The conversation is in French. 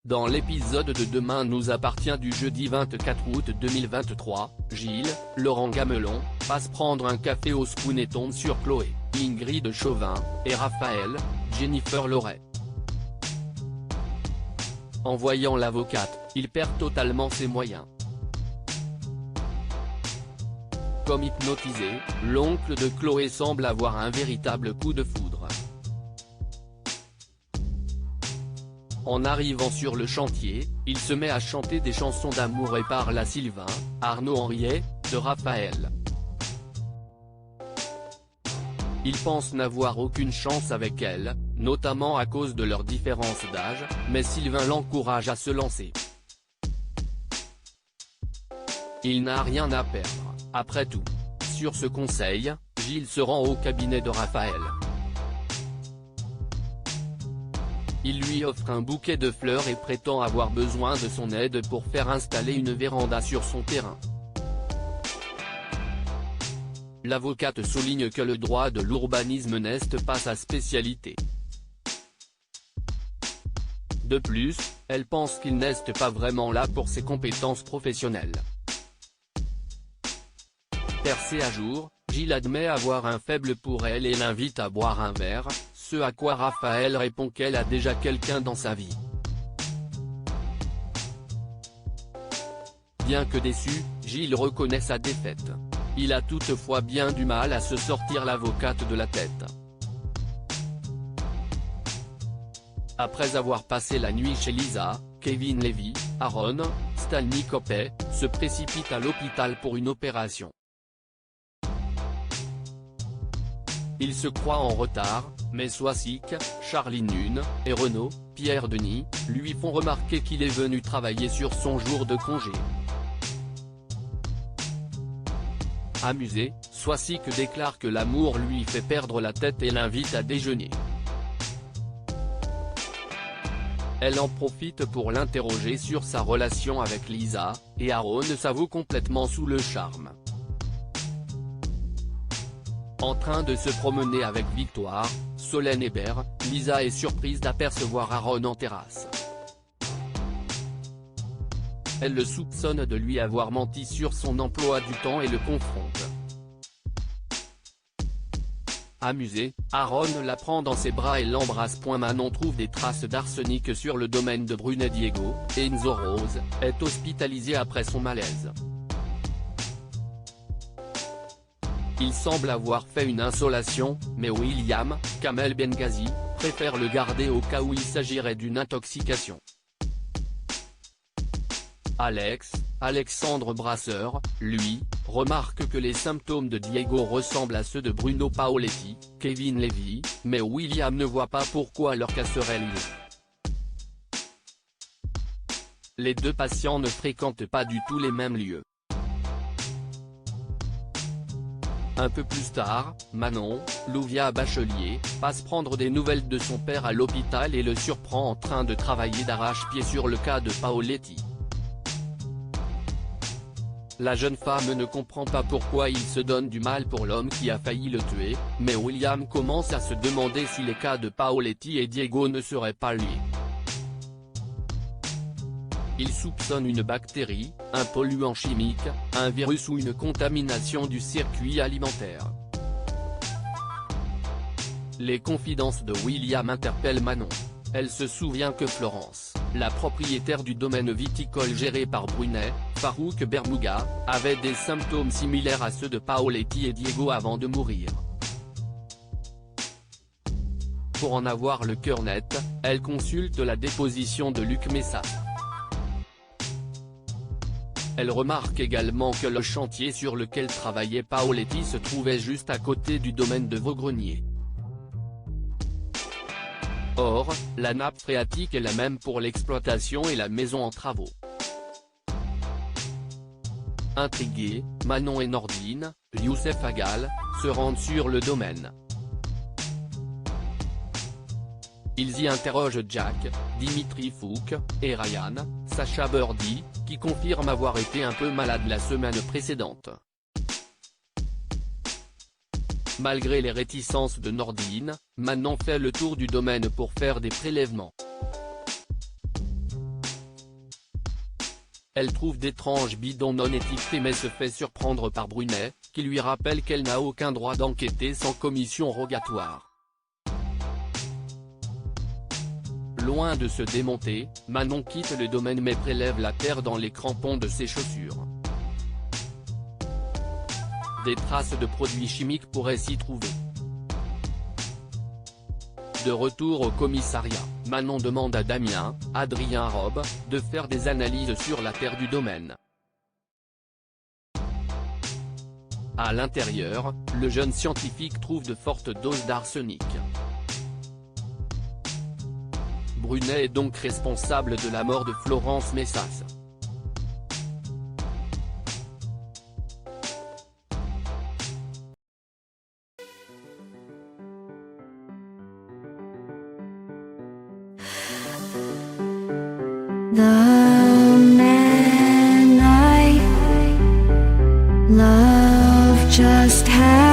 Dans l'épisode de Demain nous appartient du jeudi 24 août 2023, Gilles, Laurent Gamelon, passe prendre un café au Spoon et tombe sur Chloé, Ingrid Chauvin, et Raphaël, Jennifer Loret. En voyant l'avocate, il perd totalement ses moyens. Comme hypnotisé, l'oncle de Chloé semble avoir un véritable coup de foudre. En arrivant sur le chantier, il se met à chanter des chansons d'amour et parle à Sylvain, Arnaud Henriet, de Raphaël. Il pense n'avoir aucune chance avec elle, notamment à cause de leur différence d'âge, mais Sylvain l'encourage à se lancer. Il n'a rien à perdre, après tout. Sur ce conseil, Gilles se rend au cabinet de Raphaël. Il lui offre un bouquet de fleurs et prétend avoir besoin de son aide pour faire installer une véranda sur son terrain. L'avocate souligne que le droit de l'urbanisme n'est pas sa spécialité. De plus, elle pense qu'il n'est pas vraiment là pour ses compétences professionnelles. Percé à jour, Gilles admet avoir un faible pour elle et l'invite à boire un verre, ce à quoi Raphaël répond qu'elle a déjà quelqu'un dans sa vie. Bien que déçu, Gilles reconnaît sa défaite. Il a toutefois bien du mal à se sortir l'avocate de la tête. Après avoir passé la nuit chez Lisa, Kevin Levy, Aaron, Stanley Coppet, se précipite à l'hôpital pour une opération. Il se croit en retard, mais Swasik, Charlie Nunn, et Renaud, Pierre Denis, lui font remarquer qu'il est venu travailler sur son jour de congé. Amusé, Swasik déclare que l'amour lui fait perdre la tête et l'invite à déjeuner. Elle en profite pour l'interroger sur sa relation avec Lisa, et Aaron s'avoue complètement sous le charme. En train de se promener avec Victoire, Solène Hébert, Lisa est surprise d'apercevoir Aaron en terrasse. Elle le soupçonne de lui avoir menti sur son emploi du temps et le confronte. Amusé, Aaron la prend dans ses bras et l'embrasse. Manon trouve des traces d'arsenic sur le domaine de Brunet Diego, et Enzo Rose est hospitalisé après son malaise. Il semble avoir fait une insolation, mais William, Kamel Benghazi, préfère le garder au cas où il s'agirait d'une intoxication. Alexandre Brasseur, lui, remarque que les symptômes de Diego ressemblent à ceux de Bruno Paoletti, Kevin Levy, mais William ne voit pas pourquoi leur cas serait lié. Les deux patients ne fréquentent pas du tout les mêmes lieux. Un peu plus tard, Manon, Louvia Bachelier, passe prendre des nouvelles de son père à l'hôpital et le surprend en train de travailler d'arrache-pied sur le cas de Paoletti. La jeune femme ne comprend pas pourquoi il se donne du mal pour l'homme qui a failli le tuer, mais William commence à se demander si les cas de Paoletti et Diego ne seraient pas liés. Il soupçonne une bactérie, un polluant chimique, un virus ou une contamination du circuit alimentaire. Les confidences de William interpellent Manon. Elle se souvient que Florence, la propriétaire du domaine viticole géré par Brunet, Farouk Bermouga, avait des symptômes similaires à ceux de Paoletti et Diego avant de mourir. Pour en avoir le cœur net, elle consulte la déposition de Luc Messat. Elle remarque également que le chantier sur lequel travaillait Paoletti se trouvait juste à côté du domaine de Vaugrenier. Or, la nappe phréatique est la même pour l'exploitation et la maison en travaux. Intrigués, Manon et Nordine, Youssef Agal, se rendent sur le domaine. Ils y interrogent Jack, Dimitri Fouque, et Ryan, Sacha Birdie, qui confirme avoir été un peu malade la semaine précédente. Malgré les réticences de Nordine, Manon fait le tour du domaine pour faire des prélèvements. Elle trouve d'étranges bidons non étiquetés mais se fait surprendre par Brunet, qui lui rappelle qu'elle n'a aucun droit d'enquêter sans commission rogatoire. Loin de se démonter, Manon quitte le domaine mais prélève la terre dans les crampons de ses chaussures. Des traces de produits chimiques pourraient s'y trouver. De retour au commissariat, Manon demande à Damien, Adrien Robe, de faire des analyses sur la terre du domaine. À l'intérieur, le jeune scientifique trouve de fortes doses d'arsenic. Brunet est donc responsable de la mort de Florence Messas. The man I love just had